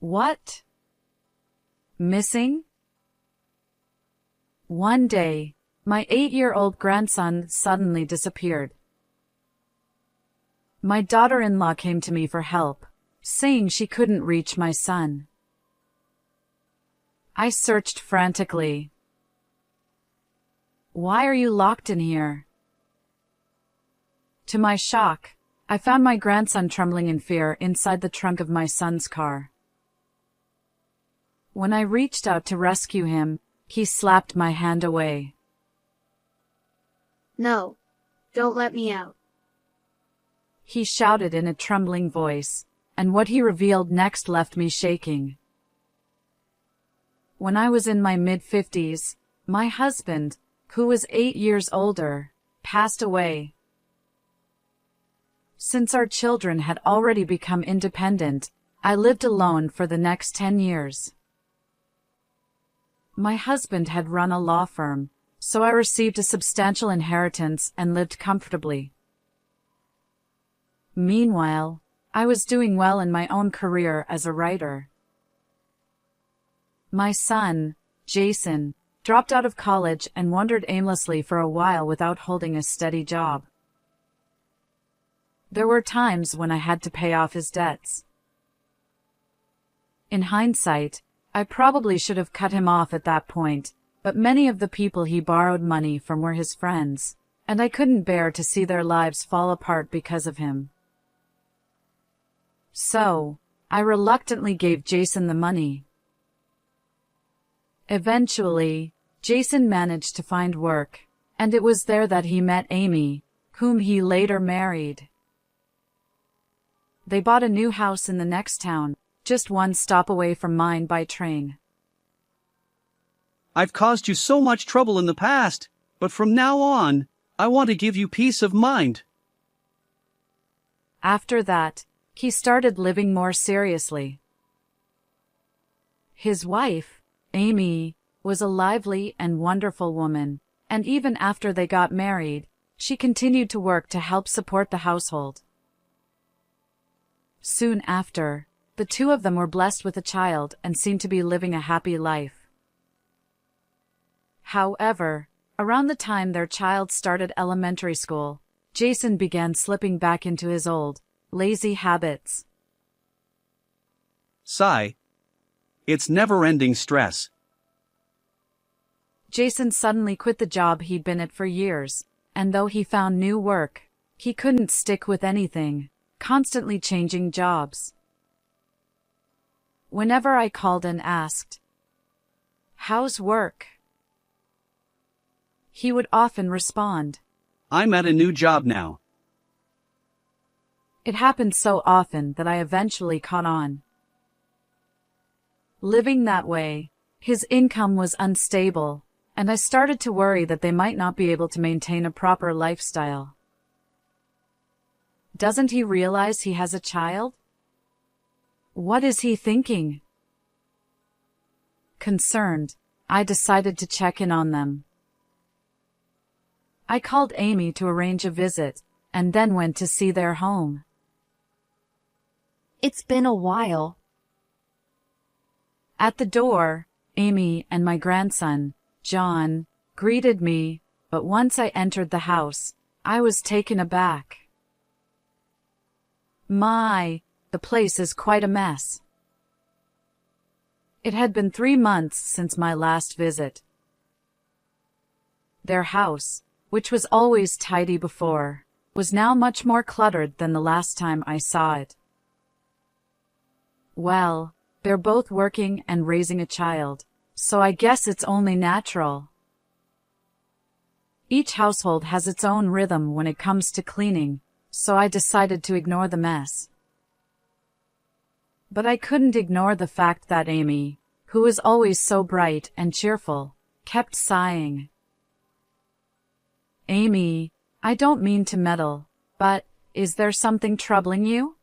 What? Missing? One day, my 8-year-old grandson suddenly disappeared. My daughter-in-law came to me for help, saying she couldn't reach my son. I searched frantically. Why are you locked in here? To my shock, I found my grandson trembling in fear inside the trunk of my son's car. When I reached out to rescue him, he slapped my hand away. No, don't let me out. He shouted in a trembling voice, and what he revealed next left me shaking. When I was in my mid-50s, my husband, who was 8 years older, passed away. Since our children had already become independent, I lived alone for the next 10 years. My husband had run a law firm, so I received a substantial inheritance and lived comfortably. Meanwhile, I was doing well in my own career as a writer. My son, Jason, dropped out of college and wandered aimlessly for a while without holding a steady job. There were times when I had to pay off his debts. In hindsight, I probably should have cut him off at that point, but many of the people he borrowed money from were his friends, and I couldn't bear to see their lives fall apart because of him. So, I reluctantly gave Jason the money. Eventually, Jason managed to find work, and it was there that he met Amy, whom he later married. They bought a new house in the next town, just one stop away from mine by train. I've caused you so much trouble in the past, but from now on, I want to give you peace of mind. After that, he started living more seriously. His wife, Amy, was a lively and wonderful woman, and even after they got married, she continued to work to help support the household. Soon after, the two of them were blessed with a child and seemed to be living a happy life. However, around the time their child started elementary school, Jason began slipping back into his old, lazy habits. Sigh. It's never-ending stress. Jason suddenly quit the job he'd been at for years, and though he found new work, he couldn't stick with anything, constantly changing jobs. Whenever I called and asked, "How's work?" he would often respond, I'm at a new job now. It happened so often that I eventually caught on. Living that way, his income was unstable, and I started to worry that they might not be able to maintain a proper lifestyle. Doesn't he realize he has a child? What is he thinking? Concerned, I decided to check in on them. I called Amy to arrange a visit, and then went to see their home. It's been a while. At the door, Amy and my grandson, John, greeted me, but once I entered the house, I was taken aback. The place is quite a mess. It had been 3 months since my last visit. Their house, which was always tidy before, was now much more cluttered than the last time I saw it. Well, they're both working and raising a child, so I guess it's only natural. Each household has its own rhythm when it comes to cleaning, so I decided to ignore the mess. But I couldn't ignore the fact that Amy, who was always so bright and cheerful, kept sighing. Amy, I don't mean to meddle, but is there something troubling you?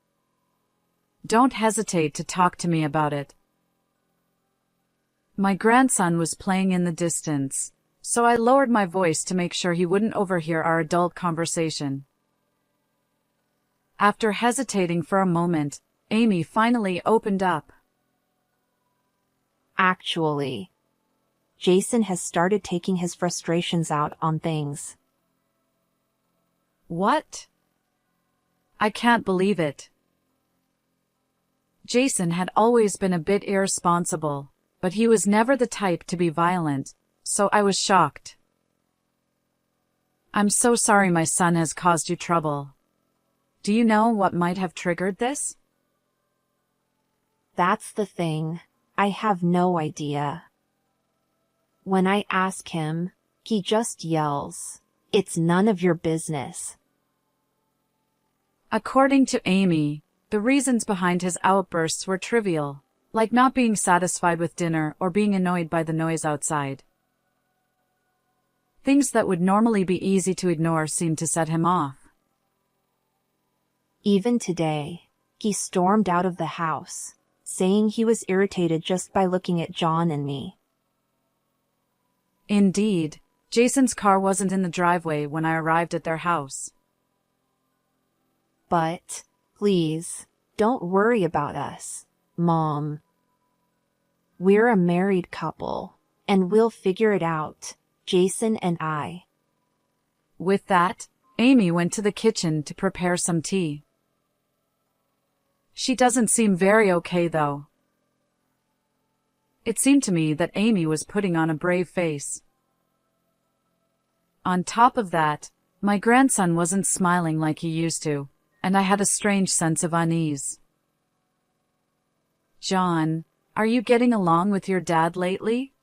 Don't hesitate to talk to me about it. My grandson was playing in the distance, so I lowered my voice to make sure he wouldn't overhear our adult conversation. After hesitating for a moment, Amy finally opened up. Actually, Jason has started taking his frustrations out on things. What? I can't believe it. Jason had always been a bit irresponsible, but he was never the type to be violent, so I was shocked. I'm so sorry my son has caused you trouble. Do you know what might have triggered this? That's the thing. I have no idea. When I ask him, he just yells, "It's none of your business." According to Amy, the reasons behind his outbursts were trivial, like not being satisfied with dinner or being annoyed by the noise outside. Things that would normally be easy to ignore seemed to set him off. Even today, he stormed out of the house, saying he was irritated just by looking at John and me. Indeed, Jason's car wasn't in the driveway when I arrived at their house. But, please, don't worry about us, Mom. We're a married couple, and we'll figure it out, Jason and I. With that, Amy went to the kitchen to prepare some tea. She doesn't seem very okay, though. It seemed to me that Amy was putting on a brave face. On top of that, my grandson wasn't smiling like he used to, and I had a strange sense of unease. John, are you getting along with your dad lately?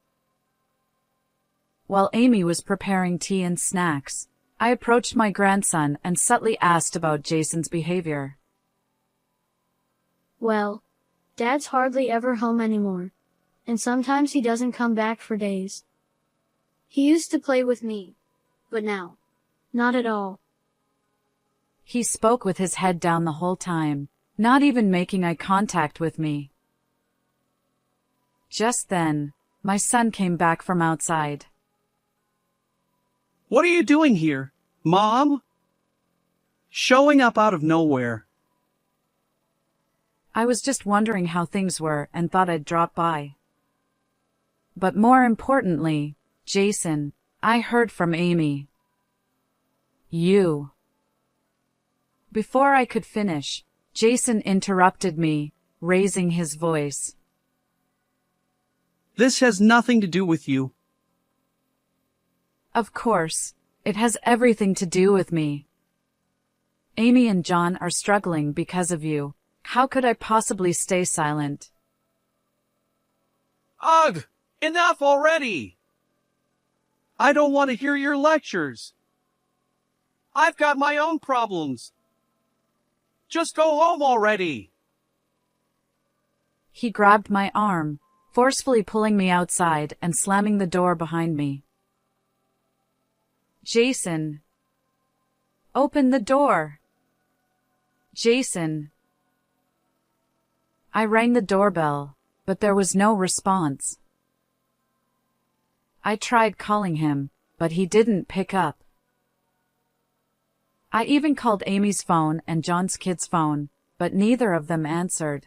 While Amy was preparing tea and snacks, I approached my grandson and subtly asked about Jason's behavior. Well, Dad's hardly ever home anymore, and sometimes he doesn't come back for days. He used to play with me, but now, not at all. He spoke with his head down the whole time, not even making eye contact with me. Just then, my son came back from outside. What are you doing here, Mom? Showing up out of nowhere. I was just wondering how things were and thought I'd drop by. But more importantly, Jason, I heard from Amy. You. Before I could finish, Jason interrupted me, raising his voice. This has nothing to do with you. Of course, it has everything to do with me. Amy and John are struggling because of you. How could I possibly stay silent? Ugh! Enough already! I don't want to hear your lectures. I've got my own problems. Just go home already. He grabbed my arm, forcefully pulling me outside and slamming the door behind me. Jason. Open the door. Jason. I rang the doorbell, but there was no response. I tried calling him, but he didn't pick up. I even called Amy's phone and John's kid's phone, but neither of them answered.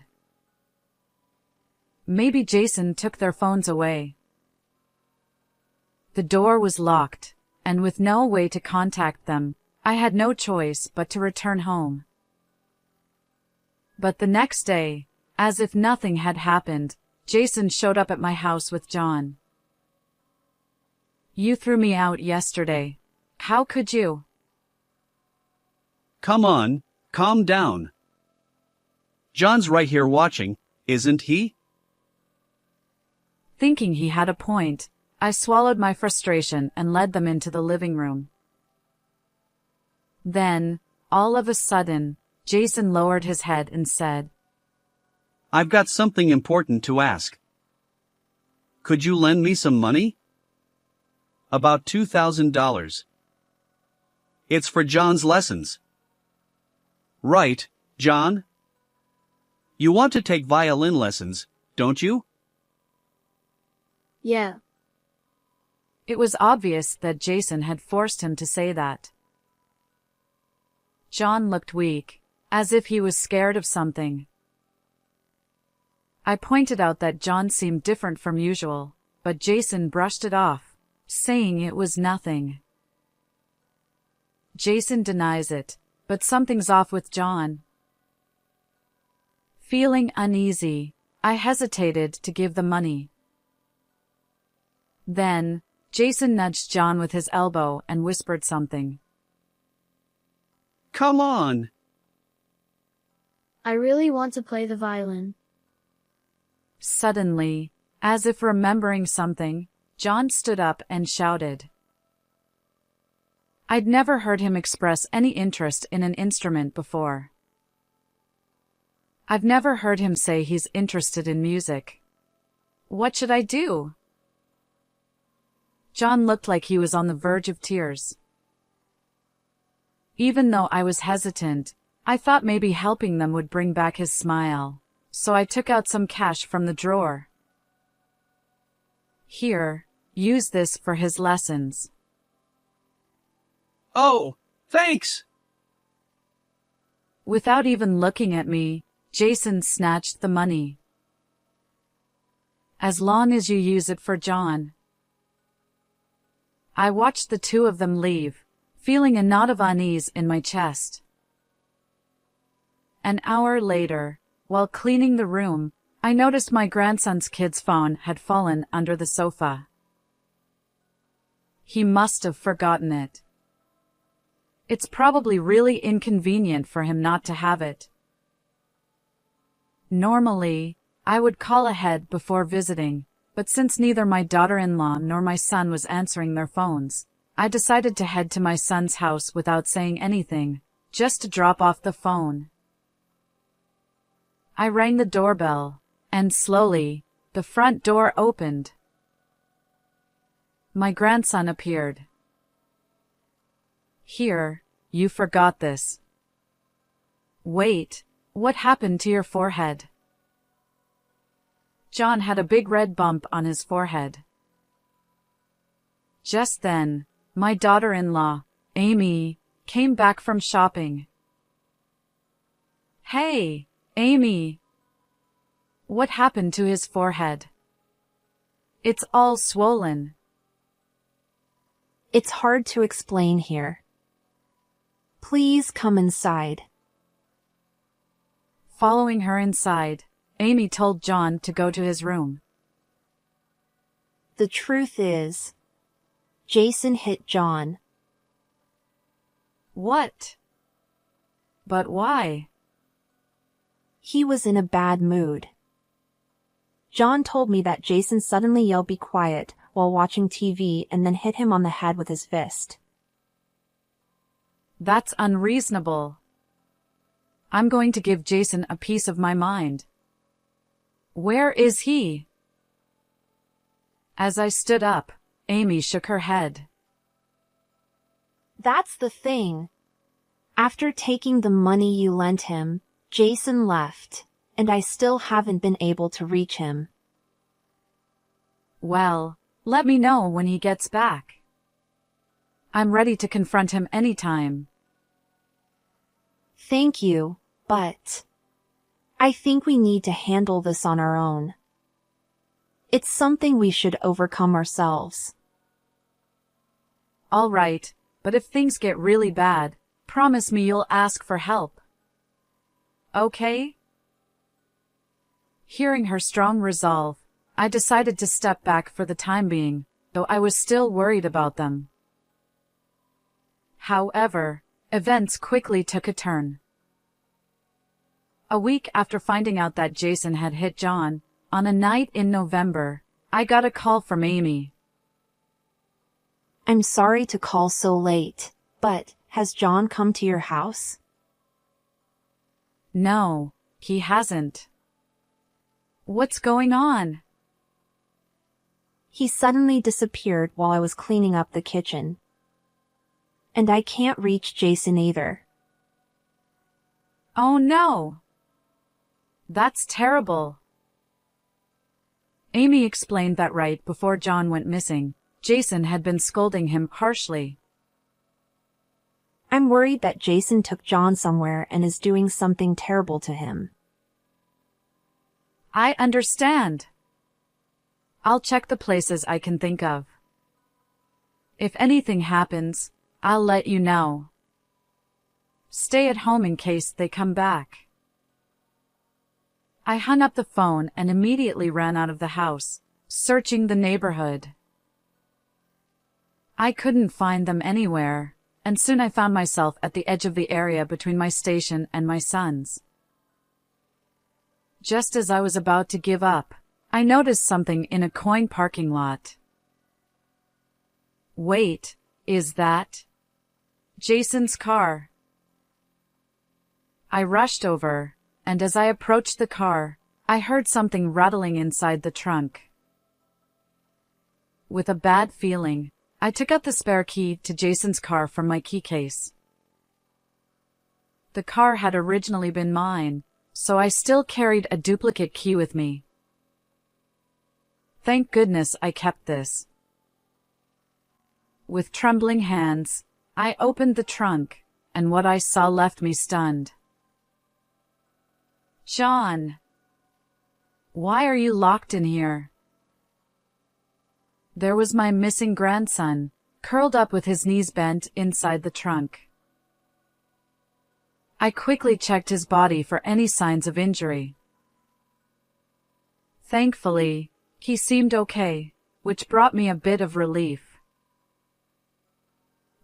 Maybe Jason took their phones away. The door was locked, and with no way to contact them, I had no choice but to return home. But the next day, as if nothing had happened, Jason showed up at my house with John. You threw me out yesterday. How could you? Come on, calm down. John's right here watching, isn't he? Thinking he had a point, I swallowed my frustration and led them into the living room. Then, all of a sudden, Jason lowered his head and said, I've got something important to ask. Could you lend me some money? About $2,000. It's for John's lessons. Right, John? You want to take violin lessons, don't you? Yeah. It was obvious that Jason had forced him to say that. John looked weak, as if he was scared of something. I pointed out that John seemed different from usual, but Jason brushed it off, saying it was nothing. Jason denies it, but something's off with John. Feeling uneasy, I hesitated to give the money. Then, Jason nudged John with his elbow and whispered something. Come on! I really want to play the violin. Suddenly, as if remembering something, John stood up and shouted. I'd never heard him express any interest in an instrument before. I've never heard him say he's interested in music. What should I do? John looked like he was on the verge of tears. Even though I was hesitant, I thought maybe helping them would bring back his smile, so I took out some cash from the drawer. Here, use this for his lessons. Oh, thanks! Without even looking at me, Jason snatched the money. As long as you use it for John. I watched the two of them leave, feeling a knot of unease in my chest. An hour later, while cleaning the room, I noticed my grandson's kid's phone had fallen under the sofa. He must have forgotten it. It's probably really inconvenient for him not to have it. Normally, I would call ahead before visiting, but since neither my daughter-in-law nor my son was answering their phones, I decided to head to my son's house without saying anything, just to drop off the phone. I rang the doorbell, and slowly, the front door opened. My grandson appeared. Here, you forgot this. Wait, what happened to your forehead? John had a big red bump on his forehead. Just then, my daughter-in-law, Amy, came back from shopping. Hey, Amy! What happened to his forehead? It's all swollen. It's hard to explain here. Please come inside. Following her inside, Amy told John to go to his room. The truth is, Jason hit John. What? But why? He was in a bad mood. John told me that Jason suddenly yelled "Be quiet" while watching TV and then hit him on the head with his fist. That's unreasonable. I'm going to give Jason a piece of my mind. Where is he? As I stood up, Amy shook her head. That's the thing. After taking the money you lent him, Jason left, and I still haven't been able to reach him. Well, let me know when he gets back. I'm ready to confront him anytime. Thank you, but I think we need to handle this on our own. It's something we should overcome ourselves. All right, but if things get really bad, promise me you'll ask for help. Okay? Hearing her strong resolve, I decided to step back for the time being, though I was still worried about them. However, events quickly took a turn. A week after finding out that Jason had hit John, on a night in November, I got a call from Amy. I'm sorry to call so late, but has John come to your house? No, he hasn't. What's going on? He suddenly disappeared while I was cleaning up the kitchen. And I can't reach Jason either. Oh no! That's terrible. Amy explained that right before John went missing, Jason had been scolding him harshly. I'm worried that Jason took John somewhere and is doing something terrible to him. I understand. I'll check the places I can think of. If anything happens, I'll let you know. Stay at home in case they come back. I hung up the phone and immediately ran out of the house, searching the neighborhood. I couldn't find them anywhere, and soon I found myself at the edge of the area between my station and my son's. Just as I was about to give up, I noticed something in a coin parking lot. Wait, is that Jason's car? I rushed over, and as I approached the car, I heard something rattling inside the trunk. With a bad feeling, I took out the spare key to Jason's car from my key case. The car had originally been mine, so I still carried a duplicate key with me. Thank goodness I kept this. With trembling hands, I opened the trunk, and what I saw left me stunned. John! Why are you locked in here? There was my missing grandson, curled up with his knees bent inside the trunk. I quickly checked his body for any signs of injury. Thankfully, he seemed okay, which brought me a bit of relief.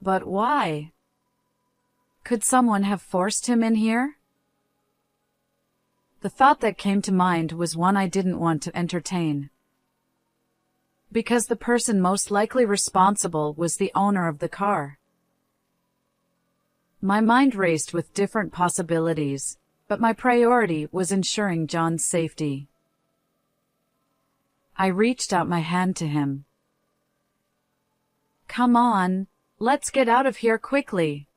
But why? Could someone have forced him in here? The thought that came to mind was one I didn't want to entertain. Because the person most likely responsible was the owner of the car. My mind raced with different possibilities, but my priority was ensuring John's safety. I reached out my hand to him. Come on, let's get out of here quickly.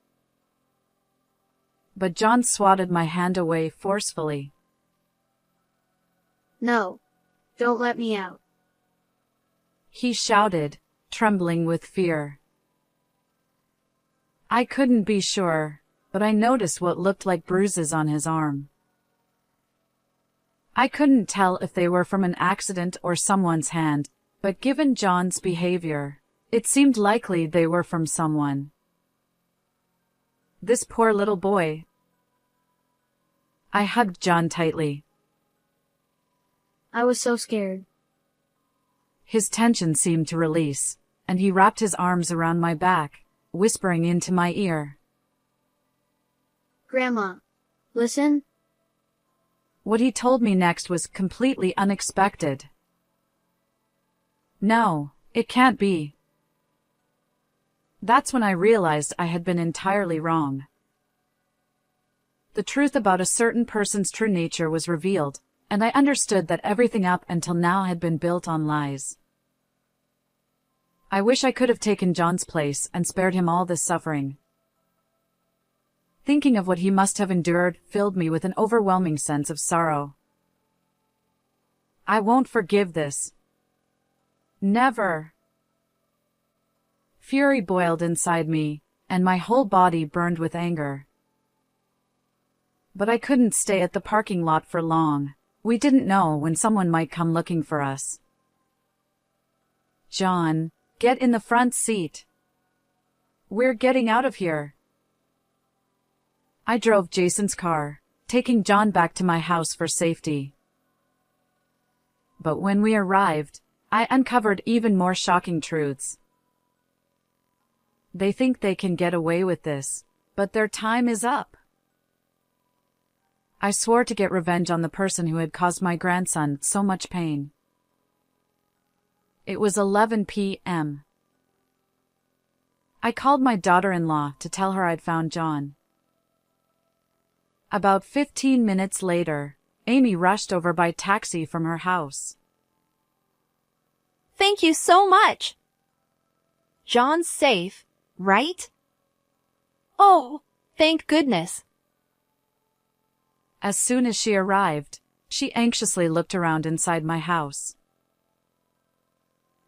But John swatted my hand away forcefully. No, don't let me out. He shouted, trembling with fear. I couldn't be sure, but I noticed what looked like bruises on his arm. I couldn't tell if they were from an accident or someone's hand, but given John's behavior, it seemed likely they were from someone. This poor little boy. I hugged John tightly. I was so scared. His tension seemed to release, and he wrapped his arms around my back, whispering into my ear. Grandma, listen. What he told me next was completely unexpected. No, it can't be. That's when I realized I had been entirely wrong. The truth about a certain person's true nature was revealed, and I understood that everything up until now had been built on lies. I wish I could have taken John's place and spared him all this suffering. Thinking of what he must have endured filled me with an overwhelming sense of sorrow. I won't forgive this. Never. Fury boiled inside me, and my whole body burned with anger. But I couldn't stay at the parking lot for long. We didn't know when someone might come looking for us. John, get in the front seat. We're getting out of here. I drove Jason's car, taking John back to my house for safety. But when we arrived, I uncovered even more shocking truths. They think they can get away with this, but their time is up. I swore to get revenge on the person who had caused my grandson so much pain. It was 11 p.m. I called my daughter-in-law to tell her I'd found John. About 15 minutes later, Amy rushed over by taxi from her house. Thank you so much. John's safe, right? Oh, thank goodness. As soon as she arrived, she anxiously looked around inside my house.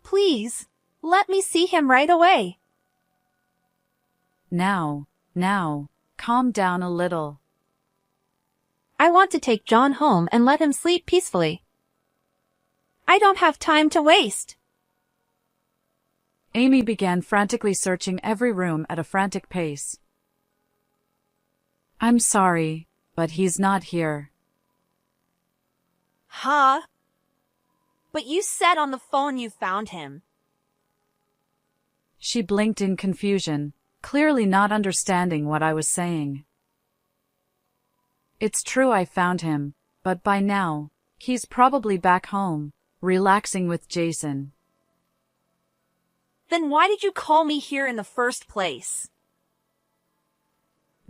Please, let me see him right away. Now, calm down a little. I want to take John home and let him sleep peacefully. I don't have time to waste. Amy began frantically searching every room at a frantic pace. I'm sorry, but he's not here. Huh? But you said on the phone you found him. She blinked in confusion, clearly not understanding what I was saying. It's true I found him, but by now, he's probably back home, relaxing with Jason. Then why did you call me here in the first place?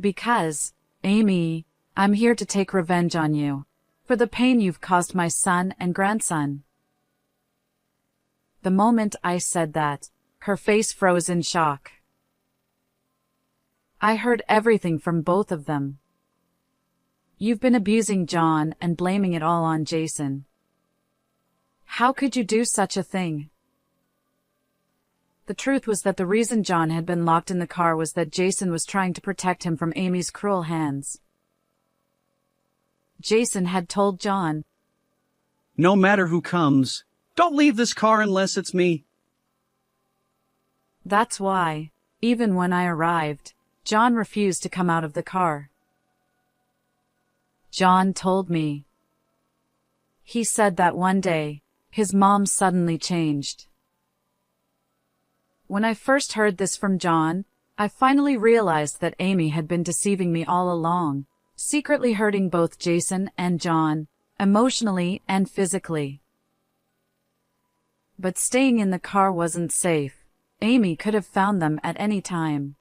Because, Amy, I'm here to take revenge on you, for the pain you've caused my son and grandson. The moment I said that, her face froze in shock. I heard everything from both of them. You've been abusing John and blaming it all on Jason. How could you do such a thing? The truth was that the reason John had been locked in the car was that Jason was trying to protect him from Amy's cruel hands. Jason had told John, No matter who comes, don't leave this car unless it's me. That's why, even when I arrived, John refused to come out of the car. John told me. He said that one day, his mom suddenly changed. When I first heard this from John, I finally realized that Amy had been deceiving me all along, secretly hurting both Jason and John, emotionally and physically. But staying in the car wasn't safe. Amy could have found them at any time.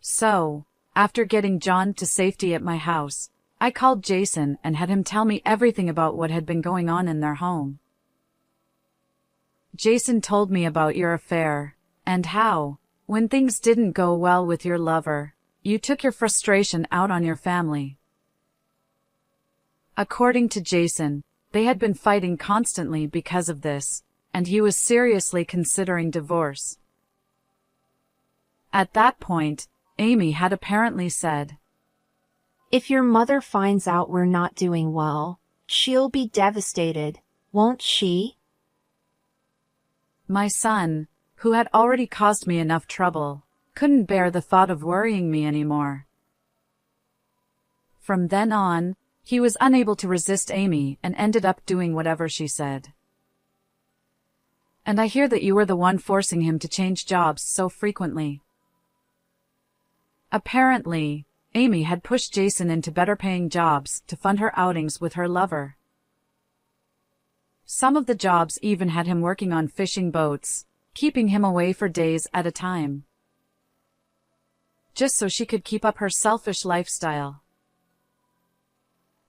So, after getting John to safety at my house, I called Jason and had him tell me everything about what had been going on in their home. Jason told me about your affair, and how, when things didn't go well with your lover, you took your frustration out on your family. According to Jason, they had been fighting constantly because of this, and he was seriously considering divorce. At that point, Amy had apparently said, If your mother finds out we're not doing well, she'll be devastated, won't she? My son, who had already caused me enough trouble, couldn't bear the thought of worrying me anymore. From then on, he was unable to resist Amy and ended up doing whatever she said. And I hear that you were the one forcing him to change jobs so frequently. Apparently, Amy had pushed Jason into better-paying jobs to fund her outings with her lover. Some of the jobs even had him working on fishing boats, keeping him away for days at a time, just so she could keep up her selfish lifestyle.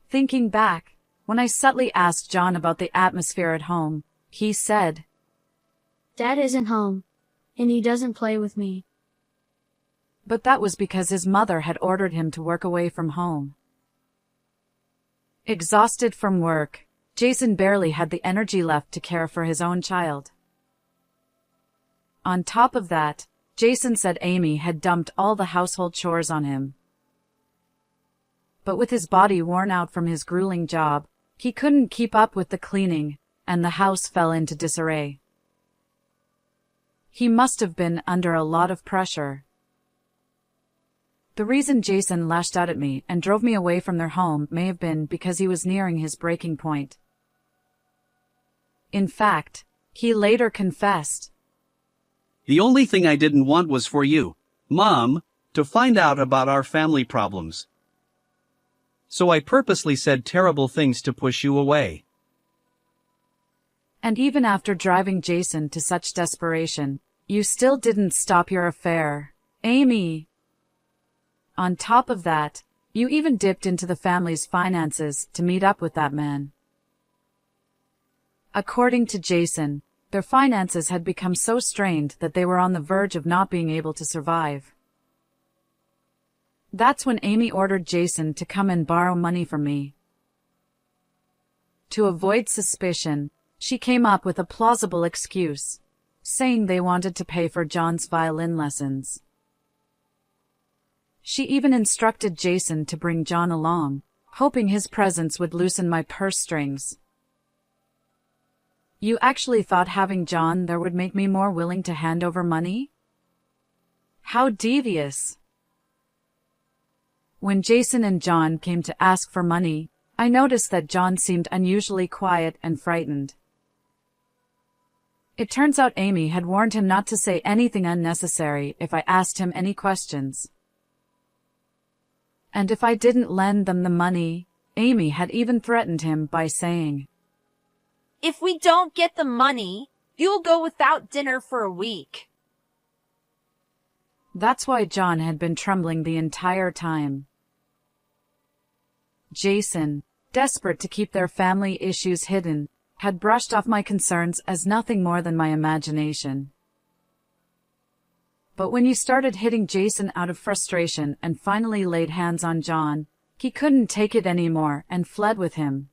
Thinking back, when I subtly asked John about the atmosphere at home, he said, Dad isn't home, and he doesn't play with me. But that was because his mother had ordered him to work away from home. Exhausted from work, Jason barely had the energy left to care for his own child. On top of that, Jason said Amy had dumped all the household chores on him. But with his body worn out from his grueling job, he couldn't keep up with the cleaning, and the house fell into disarray. He must have been under a lot of pressure. The reason Jason lashed out at me and drove me away from their home may have been because he was nearing his breaking point. In fact, he later confessed, The only thing I didn't want was for you, Mom, to find out about our family problems. So I purposely said terrible things to push you away. And even after driving Jason to such desperation, you still didn't stop your affair, Amy. On top of that, you even dipped into the family's finances to meet up with that man. According to Jason, their finances had become so strained that they were on the verge of not being able to survive. That's when Amy ordered Jason to come and borrow money from me. To avoid suspicion, she came up with a plausible excuse, saying they wanted to pay for John's violin lessons. She even instructed Jason to bring John along, hoping his presence would loosen my purse strings. You actually thought having John there would make me more willing to hand over money? How devious. When Jason and John came to ask for money, I noticed that John seemed unusually quiet and frightened. It turns out Amy had warned him not to say anything unnecessary if I asked him any questions. And if I didn't lend them the money, Amy had even threatened him by saying, "If we don't get the money, you'll go without dinner for a week." That's why John had been trembling the entire time. Jason, desperate to keep their family issues hidden, had brushed off my concerns as nothing more than my imagination. But when you started hitting Jason out of frustration and finally laid hands on John, he couldn't take it anymore and fled with him.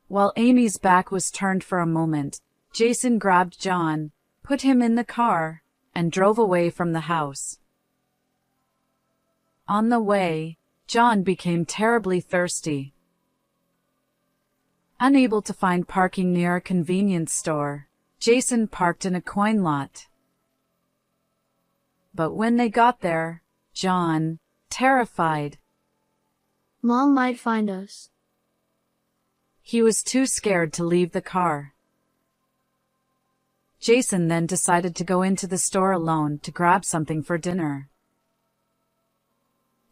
While Amy's back was turned for a moment, Jason grabbed John, put him in the car, and drove away from the house. On the way, John became terribly thirsty. Unable to find parking near a convenience store, Jason parked in a coin lot. But when they got there, John, terrified, Mom might find us. He was too scared to leave the car. Jason then decided to go into the store alone to grab something for dinner.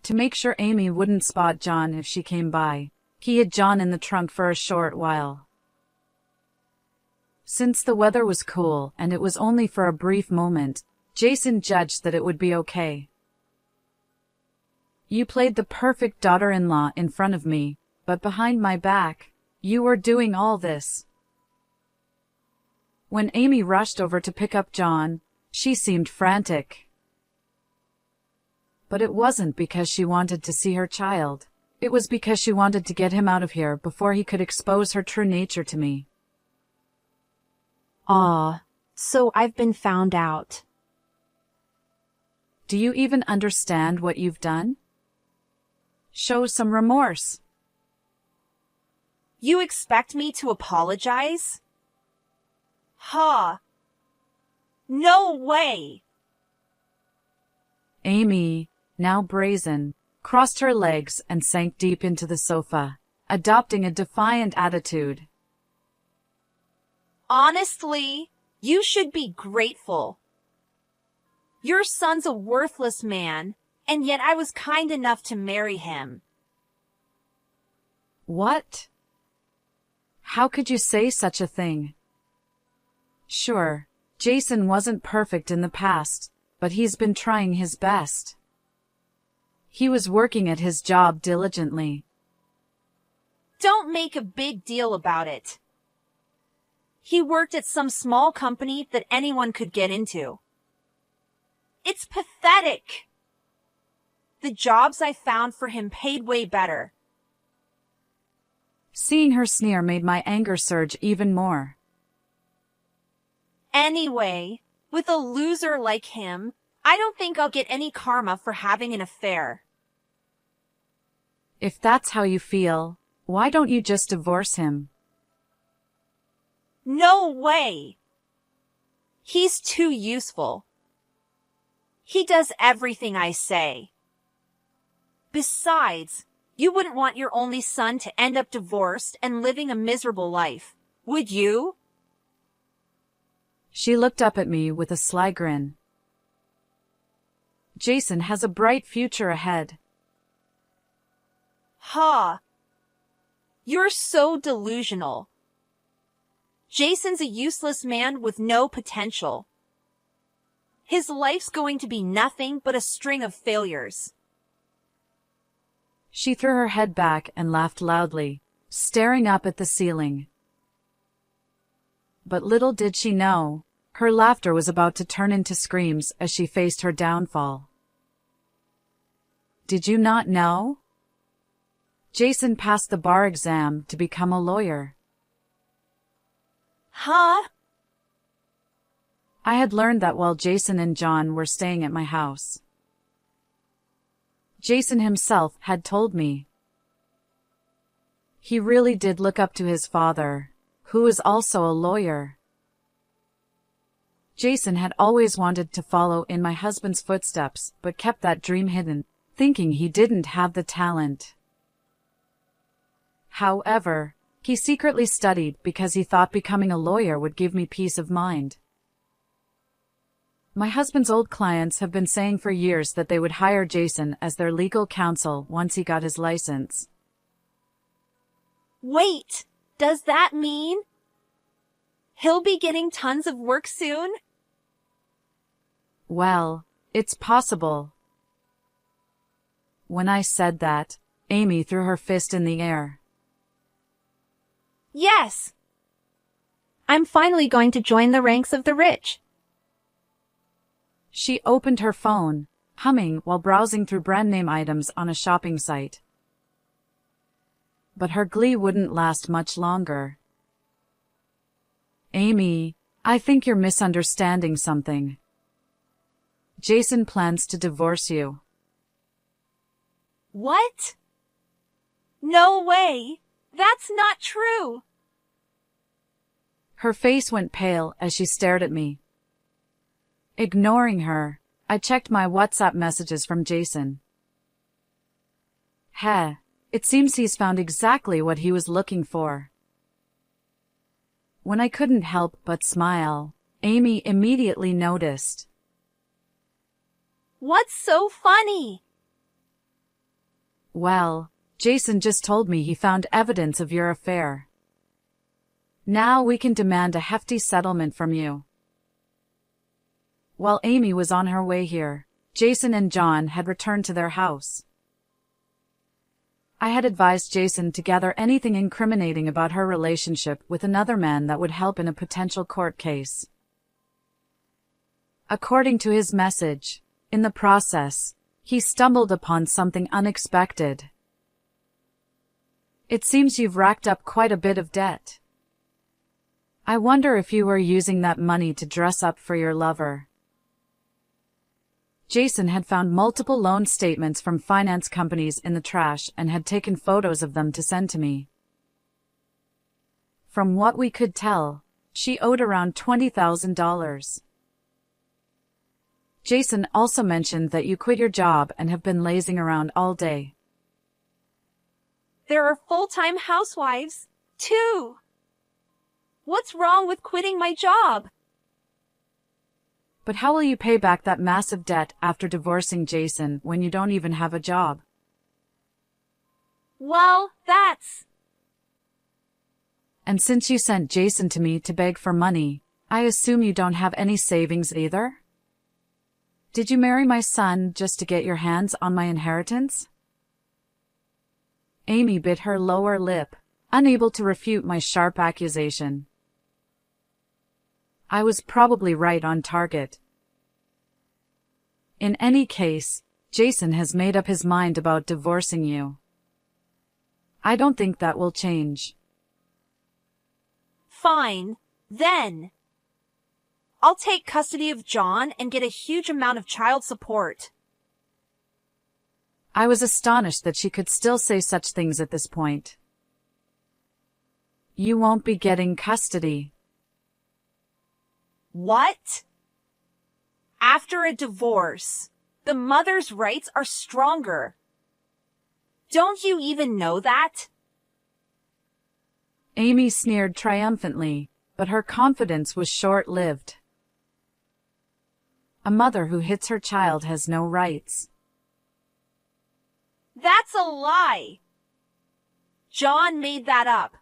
To make sure Amy wouldn't spot John if she came by, he hid John in the trunk for a short while. Since the weather was cool and it was only for a brief moment, Jason judged that it would be okay. You played the perfect daughter-in-law in front of me, but behind my back, you were doing all this. When Amy rushed over to pick up John, she seemed frantic. But it wasn't because she wanted to see her child. It was because she wanted to get him out of here before he could expose her true nature to me. "Ah, so I've been found out." Do you even understand what you've done? Show some remorse. "You expect me to apologize?" "Ha! No way!" Amy, now brazen, crossed her legs and sank deep into the sofa, adopting a defiant attitude. "Honestly, you should be grateful. Your son's a worthless man, and yet I was kind enough to marry him." What? How could you say such a thing? Sure, Jason wasn't perfect in the past, but he's been trying his best. He was working at his job diligently. Don't make a big deal about it. He worked at some small company that anyone could get into. It's pathetic. The jobs I found for him paid way better. Seeing her sneer made my anger surge even more. Anyway, with a loser like him, I don't think I'll get any karma for having an affair. If that's how you feel, why don't you just divorce him? No way! He's too useful. He does everything I say. Besides, you wouldn't want your only son to end up divorced and living a miserable life, would you? She looked up at me with a sly grin. Jason has a bright future ahead. Ha! You're so delusional. Jason's a useless man with no potential. His life's going to be nothing but a string of failures. She threw her head back and laughed loudly, staring up at the ceiling. But little did she know, her laughter was about to turn into screams as she faced her downfall. Did you not know? Jason passed the bar exam to become a lawyer. Huh? I had learned that while Jason and John were staying at my house. Jason himself had told me. He really did look up to his father, who is also a lawyer. Jason had always wanted to follow in my husband's footsteps, but kept that dream hidden, thinking he didn't have the talent. However, he secretly studied because he thought becoming a lawyer would give me peace of mind. My husband's old clients have been saying for years that they would hire Jason as their legal counsel once he got his license. Wait, does that mean he'll be getting tons of work soon? Well, it's possible. When I said that, Amy threw her fist in the air. Yes! I'm finally going to join the ranks of the rich. She opened her phone, humming while browsing through brand name items on a shopping site. But her glee wouldn't last much longer. Amy, I think you're misunderstanding something. Jason plans to divorce you. What? No way! That's not true! Her face went pale as she stared at me. Ignoring her, I checked my WhatsApp messages from Jason. It seems he's found exactly what he was looking for. When I couldn't help but smile, Amy immediately noticed. What's so funny? Well, Jason just told me he found evidence of your affair. Now we can demand a hefty settlement from you. While Amy was on her way here, Jason and John had returned to their house. I had advised Jason to gather anything incriminating about her relationship with another man that would help in a potential court case. According to his message, in the process, he stumbled upon something unexpected. It seems you've racked up quite a bit of debt. I wonder if you were using that money to dress up for your lover. Jason had found multiple loan statements from finance companies in the trash and had taken photos of them to send to me. From what we could tell, she owed around $20,000. Jason also mentioned that you quit your job and have been lazing around all day. There are full-time housewives, too. What's wrong with quitting my job? But how will you pay back that massive debt after divorcing Jason when you don't even have a job? Well, that's... And since you sent Jason to me to beg for money, I assume you don't have any savings either? Did you marry my son just to get your hands on my inheritance? Amy bit her lower lip, unable to refute my sharp accusation. I was probably right on target. In any case, Jason has made up his mind about divorcing you. I don't think that will change. Fine, then. I'll take custody of John and get a huge amount of child support. I was astonished that she could still say such things at this point. You won't be getting custody. What? After a divorce, the mother's rights are stronger. Don't you even know that? Amy sneered triumphantly, but her confidence was short-lived. A mother who hits her child has no rights. That's a lie. John made that up.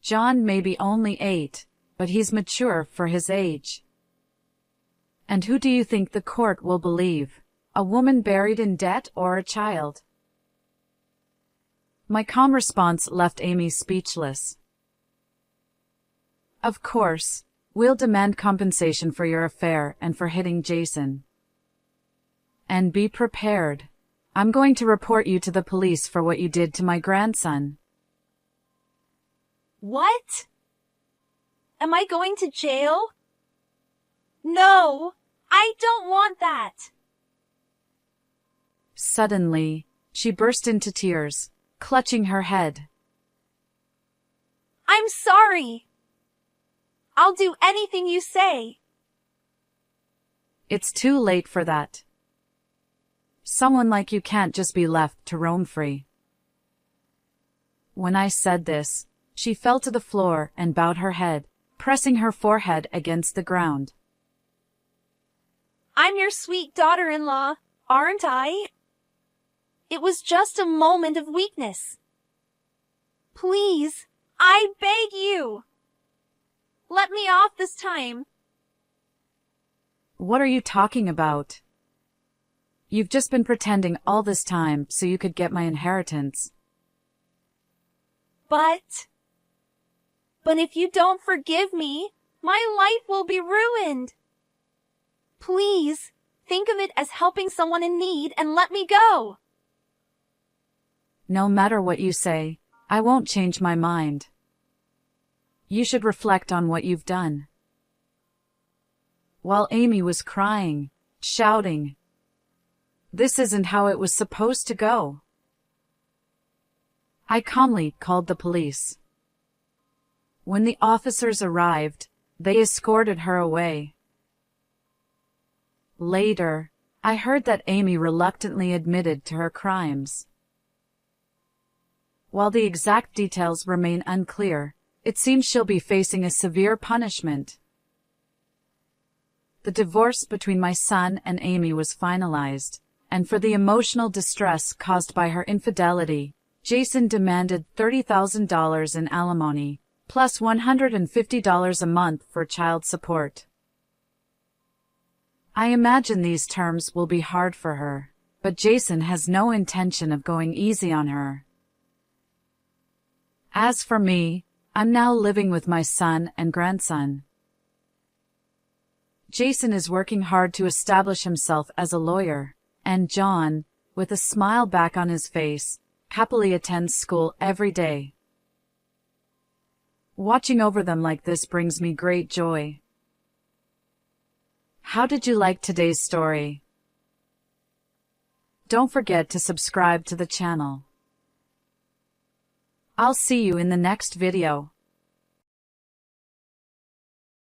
John may be only 8, but he's mature for his age. And who do you think the court will believe? A woman buried in debt or a child? My calm response left Amy speechless. Of course, we'll demand compensation for your affair and for hitting Jason. And be prepared. I'm going to report you to the police for what you did to my grandson. What? Am I going to jail? No, I don't want that. Suddenly, she burst into tears, clutching her head. I'm sorry. I'll do anything you say. It's too late for that. Someone like you can't just be left to roam free. When I said this, she fell to the floor and bowed her head, pressing her forehead against the ground. I'm your sweet daughter-in-law, aren't I? It was just a moment of weakness. Please, I beg you. Let me off this time. What are you talking about? You've just been pretending all this time so you could get my inheritance. But if you don't forgive me, my life will be ruined. Please, think of it as helping someone in need and let me go. No matter what you say, I won't change my mind. You should reflect on what you've done. While Amy was crying, shouting, "This isn't how it was supposed to go," I calmly called the police. When the officers arrived, they escorted her away. Later, I heard that Amy reluctantly admitted to her crimes. While the exact details remain unclear, it seems she'll be facing a severe punishment. The divorce between my son and Amy was finalized, and for the emotional distress caused by her infidelity, Jason demanded $30,000 in alimony, plus $150 a month for child support. I imagine these terms will be hard for her, but Jason has no intention of going easy on her. As for me, I'm now living with my son and grandson. Jason is working hard to establish himself as a lawyer, and John, with a smile back on his face, happily attends school every day. Watching over them like this brings me great joy. How did you like today's story? Don't forget to subscribe to the channel. I'll see you in the next video.